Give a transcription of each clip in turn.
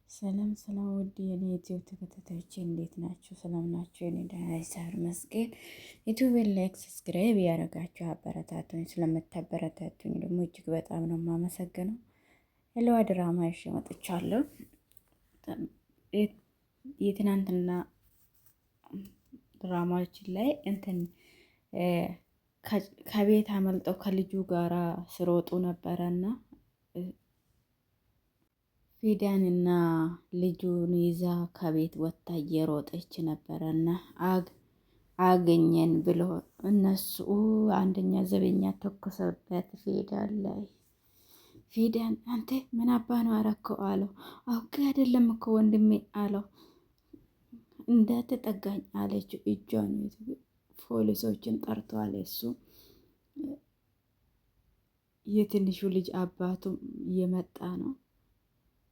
ሰላም ሰላም ውድ የኔ ዩቲዩብ ተከታታዮች እንዴት ናችሁ? ሰላም ናችሁ? የኔ ደህና ይሳር መስገን ዩቲዩብን ላይክ ሰብስክራይብ ያደረጋችሁ አበረታቱኝ። ስለምታበረታቱኝ ደግሞ እጅግ በጣም ነው የማመሰግነው። ሄሎ ድራማ ይዤ መጥቻለሁ። የትናንትና ድራማዎችን ላይ ከቤት አመልጠው ከልጁ ጋራ ስሮጡ ነበረና ፊዳንና ልጁን ይዛ ከቤት ወጥታ እየሮጠች ነበረና አገኘን ብሎ እነሱ አንደኛ ዘበኛ ተኮሰበት ፊዳን ላይ። ፊዳን አንተ ምን አባ ነው አረከው አለው። አውቄ አይደለም እኮ ወንድሜ አለው። እንዳትጠጋኝ አለችው። እጇን ፖሊሶችን ጠርተዋል። እሱ የትንሹ ልጅ አባቱም እየመጣ ነው።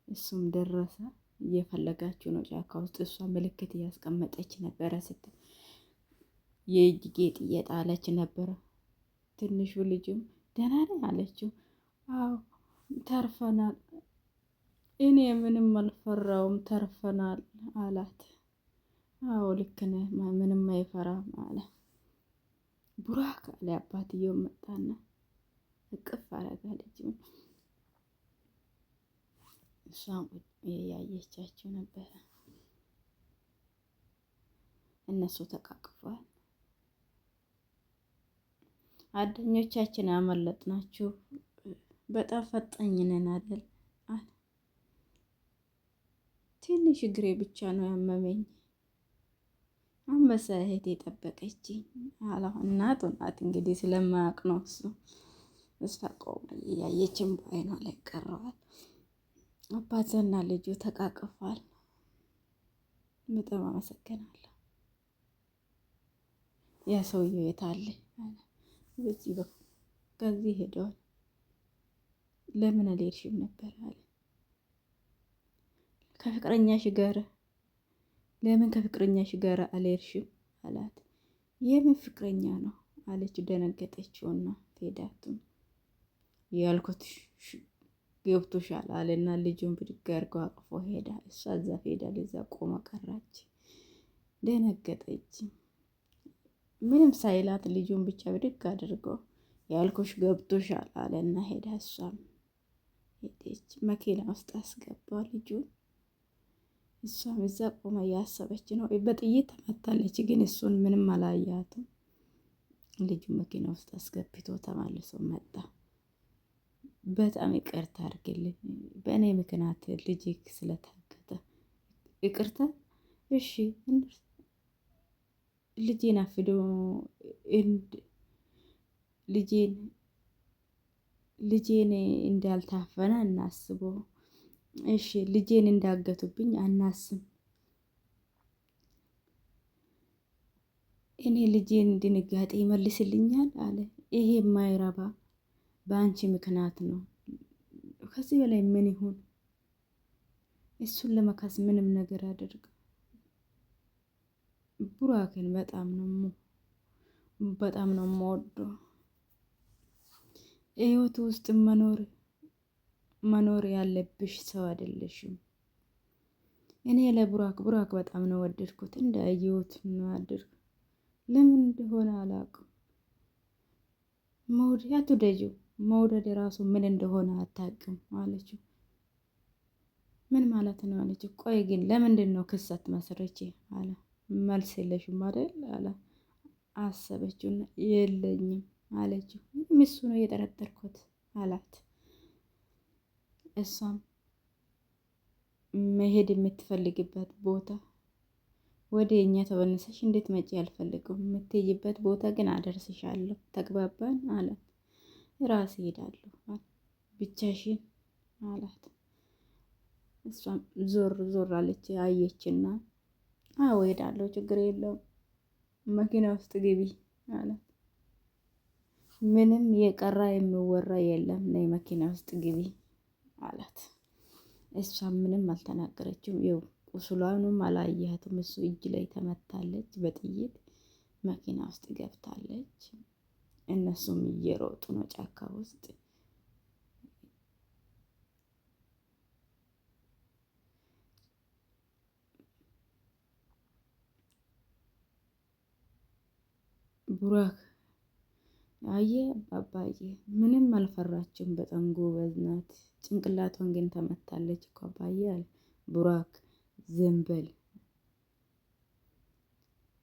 እሱም ደረሰ። እየፈለጋችሁ ነው ጫካ ውስጥ። እሷ ምልክት እያስቀመጠች ነበረ። የእጅ ጌጥ እየጣለች ነበረ። ትንሹ ልጅም ደህና ነህ አለችው። አዎ ተርፈናል፣ እኔ ምንም አልፈራውም ተርፈናል አላት። አዎ ልክ ነህ፣ ምንም አይፈራም አለ። ቡራክ አለ። አባትየው መጣና እቅፍ አረጋ ልጅ። እሷን ያየቻቸው ነበረ። እነሱ ተቃቅፏል። አደኞቻችን አመለጥናችሁ፣ በጣም ፈጣኝ ነን አይደል? ትንሽ እግሬ ብቻ ነው ያመመኝ፣ አንበሳ እህቴ የጠበቀችኝ አላ። እናቱ ናት እንግዲህ ስለማያውቅ ነው እሱ። እሷ ቆማ ያየችን በዓይኗ ላይ ቀረዋል። አባትና ልጁ ተቃቅፏል። በጣም አመሰግናለሁ። ያ ሰውዬው የት አለ? በዚህ በኩል ከዚህ ሄደዋል። ለምን አልሄድሽም ነበር አለ። ከፍቅረኛሽ ጋር ለምን ከፍቅረኛሽ ጋር አልሄድሽም አላት። የምን ፍቅረኛ ነው አለች። ደነገጠችውና ፌዳቱን ያልኩት ገብቶሻል አለና ልጁን ብድግ አድርጎ አቅፎ ሄዳ። እሷ እዛ ፌዳ ለዛ ቆመ ቀራች። ደነገጠች። ምንም ሳይላት ልጁን ብቻ ብድግ አድርጎ ያልኩሽ ገብቶሻል አለና ሄዳ። እሷም ሄደች። መኪና ውስጥ አስገባ ልጁን። እሷም እዛ ቆመ እያሰበች ነው። በጥይት ተመታለች፣ ግን እሱን ምንም አላያትም። ልጁ መኪና ውስጥ አስገብቶ ተመልሶ መጣ። በጣም ይቅርታ አድርግልኝ፣ በእኔ ምክንያት ልጅ ስለታገተ ይቅርታ። እሺ ልጄን አፍዶ ልጄን እንዳልታፈነ እናስቦ። እሺ ልጄን እንዳገቱብኝ አናስም። እኔ ልጄን ድንጋጤ ይመልስልኛል አለ። ይሄ የማይረባ በአንቺ ምክንያት ነው። ከዚህ በላይ ምን ይሁን? እሱን ለመካስ ምንም ነገር አደርግ። ቡራክን በጣም ነው የምወደው። ህይወቱ ውስጥ መኖር ያለብሽ ሰው አይደለሽም። እኔ ለቡራክ በጣም ነው ወደድኩት። እንዳየሁት ነው አድርግ። ለምን እንደሆነ አላውቅም። መውደድ የራሱ ምን እንደሆነ አታውቅም አለችው። ምን ማለት ነው አለችው። ቆይ ግን ለምንድን ነው ክሰት መስርቼ አለ። መልስ የለሽም አይደል አለ። አሰበችውና የለኝም አለችው። እሱ ነው የጠረጠርኩት አላት። እሷም መሄድ የምትፈልግበት ቦታ ወደ እኛ ተወነሰሽ እንዴት መጪ አልፈልግም። የምትሄይበት ቦታ ግን አደርስሻለሁ። ተግባባን አላት። ራስ ሄዳለሁ ብቻሽን አላት። እሷም ዞር አለች። አየችና አዎ ሄዳለሁ፣ ችግር የለውም መኪና ውስጥ ግቢ አላት። ምንም የቀራ የሚወራ የለም፣ ነይ መኪና ውስጥ ግቢ አላት። እሷም ምንም አልተናገረችም። ይኸው ቁስሏንም አላያትም። እሱ እጅ ላይ ተመታለች በጥይት። መኪና ውስጥ ገብታለች። እነሱም እየሮጡ ነው ጫካ ውስጥ። ቡራክ አየ አባዬ ምንም አልፈራችም። በጣም ጎበዝ ናት። ጭንቅላቷን ግን ተመታለች እኮ አባዬ አለ ቡራክ። ዝም በል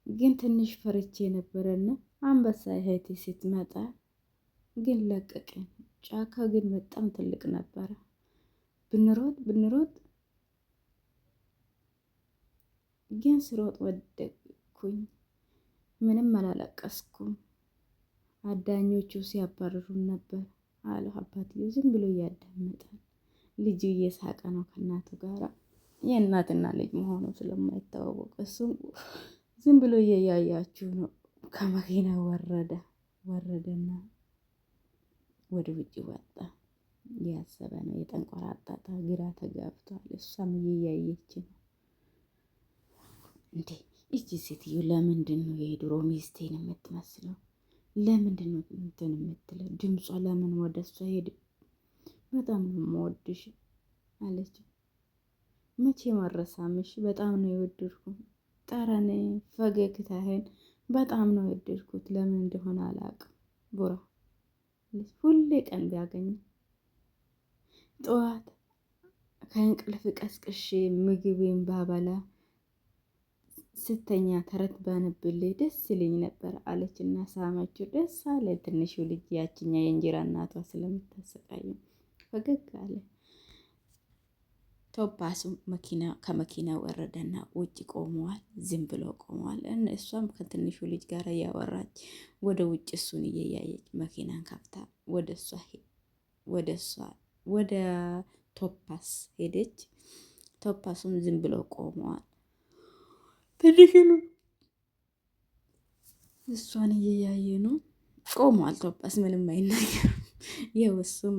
ግን ትንሽ ፈርቼ ነበረና አንበሳ እህቴ ስትመጣ ግን ለቀቀኝ። ጫካ ግን በጣም ትልቅ ነበረ። ብንሮጥ ግን ስሮጥ ወደቅኩኝ። ምንም አላለቀስኩም። አዳኞቹ ሲያባርሩን ነበር አለ አባትየው ዝም ብሎ እያዳመጣል። ልጁ እየሳቀ ነው ከእናቱ ጋራ። የእናትና ልጅ መሆኑ ስለማይታወቅ እሱም ዝም ብሎ እያያችሁ ነው። ከመኪና ወረደና ወደ ውጭ ወጣ። እያሰበ ነው። የጠንቆራጣታ ግራ ተጋብቷል። እሷም እያየች ነው። እንዴ እቺ ሴትዮ ለምንድን ነው የድሮ ሚስቴን የምትመስለው? ለምንድን ነው እንትን የምትለው? ድምጿ ለምን ወደ እሷ ሄድ? በጣም ነው የምወድሽ አለች። መቼ ማረሳምሽ? በጣም ነው የወደድኩት። ጠረን ፈገግታህን በጣም ነው የወደድኩት። ለምን እንደሆነ አላውቅም። ቡራ ሁሌ ቀን ቢያገኝ ጠዋት ከእንቅልፍ ቀስቅሼ ምግቤን ባበላ ስተኛ ተረት ባነብልኝ ደስ ይለኝ ነበር አለችና ሳመችው። ደስ አለ ትንሹ ልጅ። ያችኛ የእንጀራ እናቷ ስለምታሰቃየው ፈገግ አለ። ቶፓሱ ከመኪና ወረደና ውጭ ቆመዋል። ዝም ብሎ ቆመዋል። እሷም ከትንሹ ልጅ ጋር እያወራች ወደ ውጭ እሱን እየያየች መኪናን ከፍታ ወደ ቶፓስ ሄደች። ቶፓሱም ዝም ብሎ ቆመዋል። ትንሹ እሷን እየያየ ነው ቆመዋል። ቶፓስ ምንም አይናገርም። ይኸው እሱም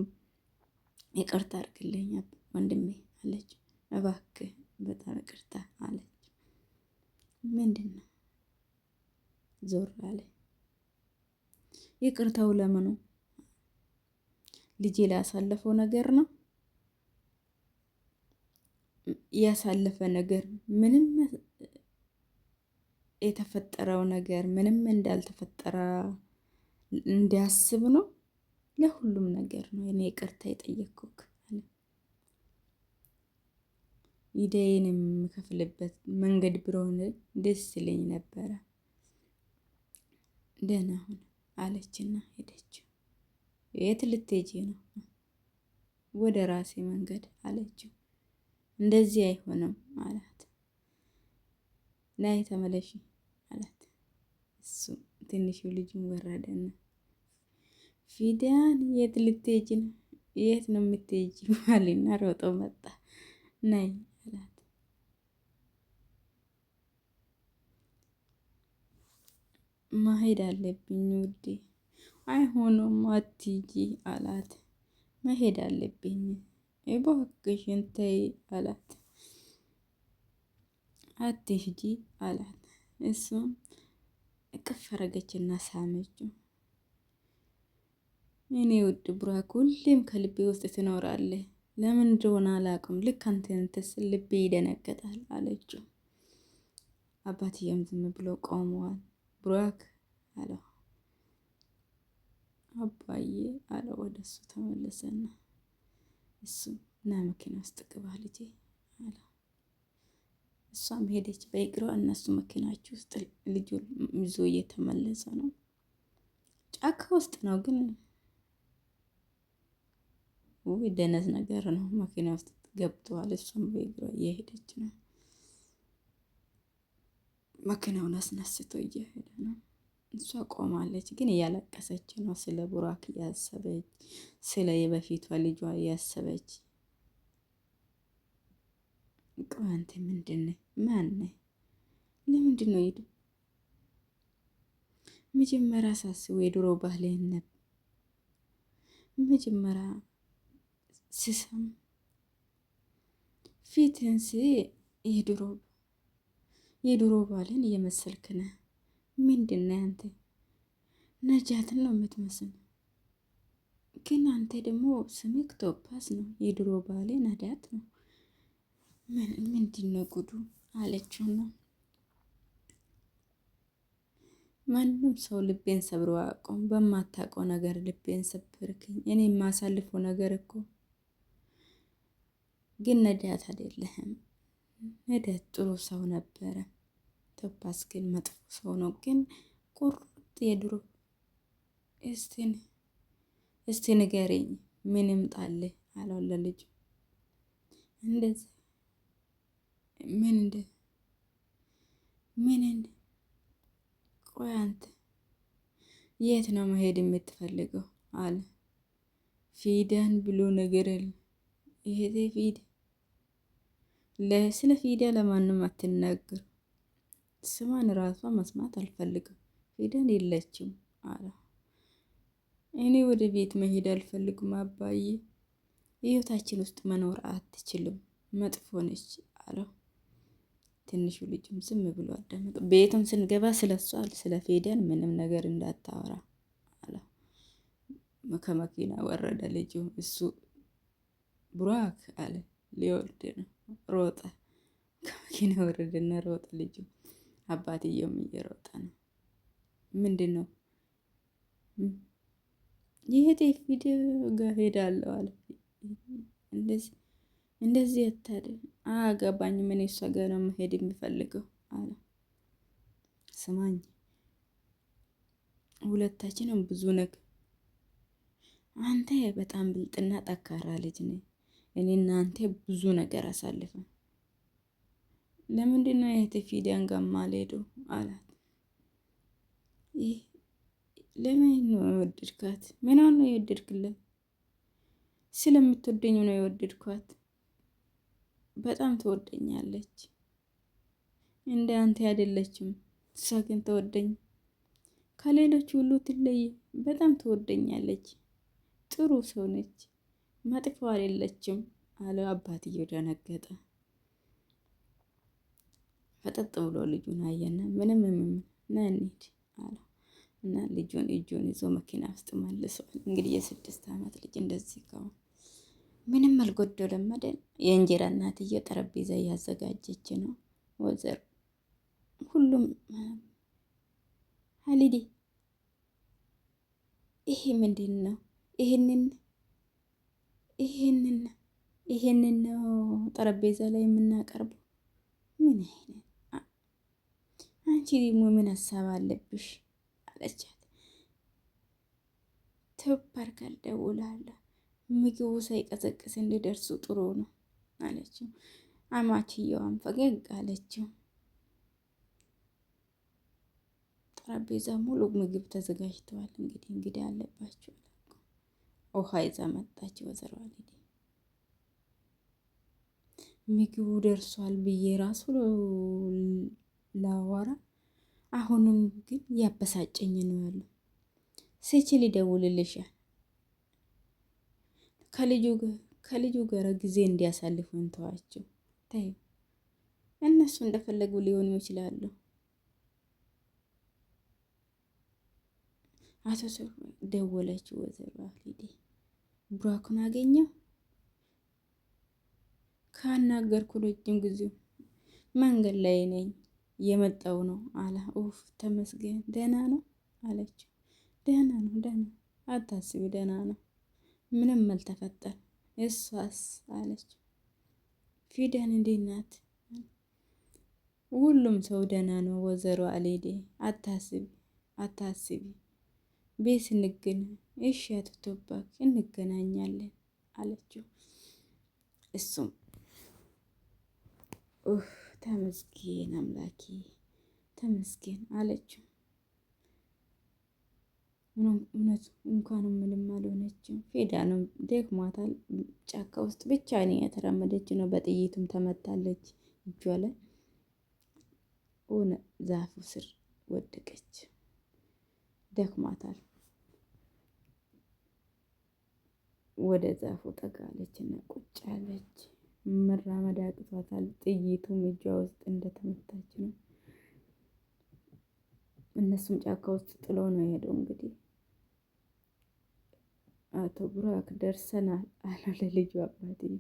ይቅርታ አድርግልኝ ወንድሜ አለች። እባክህ በጣም ይቅርታ አለች። ምንድን ነው? ዞር አለ። ይቅርታው ለምኑ? ልጄ ላሳለፈው ነገር ነው። ያሳለፈ ነገር ምንም የተፈጠረው ነገር ምንም እንዳልተፈጠረ እንዲያስብ ነው። ለሁሉም ነገር ነው እኔ ይቅርታ የጠየቅኩክ። ኢዴን የምከፍልበት መንገድ ብሮን ደስ ይለኝ ነበረ። ደህና ሁን አለችና ሄደች። የት ልትሄጂ ነው? ወደ ራሴ መንገድ አለችው። እንደዚህ አይሆንም አላት። ናይ ተመለሺ አላት። እሱ ትንሹ ልጅም ወረደና ፊዳን የት ልትሄጂ ነው? የት ነው የምትሄጂ? ማለና ሮጦ መጣ። ናይ አላት። መሄድ አለብኝ ውዴ። አይሆንም አትሂጂ አላት። መሄድ አለብኝ እባክሽን ተይ አላት። አትሂጂ አላት። እሱም እቅፍ አረገችና ሳመችው። እኔ ውድ ቡራክ ሁሌም ከልቤ ውስጥ ትኖራለህ። ለምን እንደሆነ አላውቅም። ልክ አንተን ትስል ልቤ ይደነገጣል አለችው። አባትየም ዝም ብሎ ቆመዋል። ቡራክ አለው። አባዬ አለ። ወደ እሱ ተመለሰና እሱ ና መኪና ውስጥ ግባ ልጄ አለ። እሷም ሄደች በእግሯ። እነሱ መኪናቸው ውስጥ ልጁን ይዞ እየተመለሰ ነው። ጫካ ውስጥ ነው ግን ውይ ደነዝ ነገር ነው። መኪና ውስጥ ገብተዋል። እሷም በእግሯ እየሄደች ነው። መኪናውን አስነስቶ እየሄደ ነው። እሷ ቆማለች ግን እያለቀሰች ነው። ስለ ቡራክ እያሰበች፣ ስለ የበፊቷ ልጇ እያሰበች። አንተ ምንድን ነህ? ማን ነህ? ለምንድን ነው ሄዱ? መጀመሪያ ሳስበው የድሮ ባህልህን ነበር። መጀመሪያ ስሰም ፊትህን የድሮ ባልን እየመሰልክ ነህ። ምንድን ነህ አንተ? ነጃትን ነው የምትመስል። ግን አንተ ደግሞ ስምክ ቶፓስ ነው። የድሮ ባሌ ነዳት ነው። ምንድን ነው ጉዱ አለችው ነው። ማንም ሰው ልቤን ሰብሮ አያውቀውም። በማታውቀው ነገር ልቤን ሰበርክኝ። እኔ የማሳልፈው ነገር እኮ ግን ነዳት አይደለህም። ነዳት ጥሩ ሰው ነበረ። ቶፓስ ግን መጥፎ ሰው ነው። ግን ቁርጥ የድሮ እስቲ ንገረኝ ምን ይምጣልህ አለው ለልጁ። እንደዚህ ምን እንደ ቆይ አንተ የት ነው መሄድ የምትፈልገው አለ። ፊዳን ብሎ ነገር የለ። ይሄ ፊዳ ስለ ፊዳ ለማንም አትናገር። ስሟን ራሷ መስማት አልፈልግም። ፊዳን የለችም አለ። እኔ ወደ ቤት መሄድ አልፈልግም አባዬ፣ ህይወታችን ውስጥ መኖር አትችልም፣ መጥፎ ነች አለው። ትንሹ ልጅም ዝም ብሎ አዳመጠው። ቤትም ስንገባ ስለሷ ስለ ፊዳን ምንም ነገር እንዳታወራ አለው። ከመኪና ወረደ ልጁ። እሱ ቡራክ አለ ሊወርድ ነው። ሮጠ። ከመኪና ወረደና ሮጠ ልጁ። አባትየውም እየሮጠ ነው። ምንድን ነው ይሄ? ቪዲዮ ጋር ሄዳለሁ አለ። እንደዚህ አታድርግ። አገባኝም፣ እኔ እሷ ጋር ነው መሄድ የሚፈልገው አለ። ስማኝ፣ ሁለታችንም ብዙ ነገር አንተ በጣም ብልጥና ጠንካራ ልጅ ነህ። እኔና አንተ ብዙ ነገር አሳልፈን ለምንድን ነው እህቴ ፊዳን ጋር የማልሄደው አላት። ለምን ነው የወደድካት? ምን ነው የወደድክለት? ስለምትወደኝ ነው የወደድኳት። በጣም ትወደኛለች። እንደ አንተ አይደለችም። እሷ ግን ትወደኝ ከሌሎች ሁሉ ትለይ። በጣም ትወደኛለች። ጥሩ ሰው ነች። መጥፎ አይደለችም አለ። አባትየው ደነገጠ። ፈጠጥ ብሎ ልጁን አየና ምንም ና እንሂድ አለ እና ልጁን እጁን ይዞ መኪና ውስጥ መልሷል። እንግዲህ የ6 ዓመት ልጅ እንደዚህ ከሆነ ምንም አልጎደለም አይደል? የእንጀራ እናትዬ ጠረጴዛ እያዘጋጀች ነው። ወዘር ሁሉም ሀሊዲ ይሄ ምንድን ነው? ይሄንን ነው ጠረጴዛ ላይ የምናቀርበው? ምን አይነት አንቺ ደግሞ ምን ሀሳብ አለብሽ አለቻት። ተባር ካልደውላለሁ ምግቡ ሳይቀዘቅዝ እንዲደርሱ ጥሩ ነው አለችው። አማችየዋን ፈገግ አለችው። ጠረጴዛ ሙሉ ምግብ ተዘጋጅተዋል። እንግዲህ አለባቸው። ውሃ ይዛ መጣች ወይዘሮ አሊዲ። ምግቡ ደርሷል ብዬ ራሱ ላወራ አሁንም ግን ያበሳጨኝ ነው ያለው። ስችል ይደውልልሻል። ከልጁ ጋር ጊዜ እንዲያሳልፉ እንተዋቸው። ተይው፣ እነሱ እንደፈለጉ ሊሆኑ ይችላሉ። አቶ ሰው ደወለች ወይዘሮ አሊዲ። ቡራኩን አገኘው? ካናገርኩ ረጅም ጊዜ መንገድ ላይ ነኝ የመጣው ነው አለ። ኡፍ ተመስገን። ደህና ነው አለችው። ደህና ነው፣ አታስቢ፣ ደህና ነው፣ ምንም አልተፈጠረም። እሷስ አለችው። ፊዳን እንዴት ናት? ሁሉም ሰው ደህና ነው ወይዘሮ አሊዲ፣ አታስቢ፣ ቤት እንገናኝ። እሺ አቶ ቶባክ እንገናኛለን አለችው። እሱም ተመስገን አምላኬ ተመስገን አለችው። እውነቱ እንኳንም ምንም አልሆነችም። ፊዳንም ደክሟታል። ጫካ ውስጥ ብቻ ነው የተራመደች ነው። በጥይቱም ተመታለች እጇ ላይ ሆነ። ዛፉ ስር ወደቀች። ደክሟታል። ወደ ዛፉ ጠጋለች እና ቁጭ አለች። መራመድ አቅቷታል። ጥይቱም እጇ ውስጥ እንደተመታች ነው። እነሱም ጫካ ውስጥ ጥሎ ነው የሄደው። እንግዲህ አቶ ቡራክ ደርሰናል አለ ለልጁ አባትዬ።